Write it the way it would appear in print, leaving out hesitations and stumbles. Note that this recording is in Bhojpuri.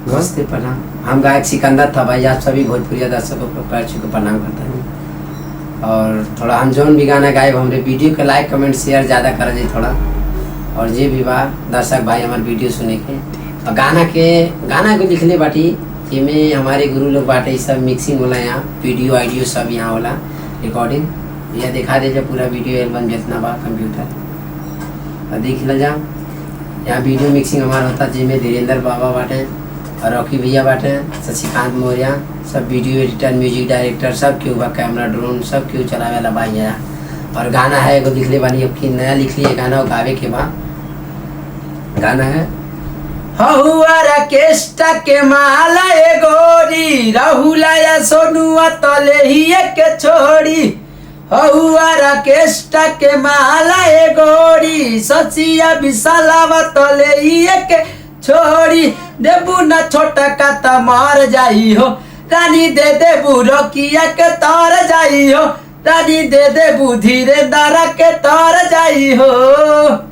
नमस्ते प्रणाम। हम गायक सिकंदर था भाई, आप सभी भोजपुरी दर्शकों को पैर छू के प्रणाम करता हूँ। और थोड़ा हम जौन भी गाना गाए हमारे वीडियो के लाइक कमेंट शेयर ज़्यादा कर जाए थोड़ा। और जे भी बा दर्शक भाई हमारे वीडियो सुने के और गाना को लिखले बाटी जिसमें हमारे गुरु लोग बाटे सब मिक्सिंग होला, यहाँ वीडियो आइडियो सब यहाँ होला रिकॉर्डिंग। यह दिखा दे पूरा वीडियो एल्बम जितना बा कंप्यूटर और देख ल जा। यहाँ वीडियो मिक्सिंग हमारा होता जिसमें धीरेन्द्र बाबा बाटे और रॉकी भैया बाटे, शशिकांत मौर्य, सब वीडियो एडिटर म्यूजिक डायरेक्टर सब क्यों बा, कैमरा ड्रोन सब क्यों चलावे वाला भाई है। और गाना है एगो लिख ले बानी, अब की नया लिख लिए गाना गावे के बाद गाना है हहुआरा केष्टा के माला ए गोरी राहुला या सोनुआ तले ही के छोड़ी। हहुआरा केष्टा के माला ए गोरी सचिया विशालावा तले ही के छोड़ी। देबू न छोटा का त मार जाई हो रानी, दे देबू रोकिया के तार जाई हो रानी, दे देबू धीरे दारा के तार जाई हो।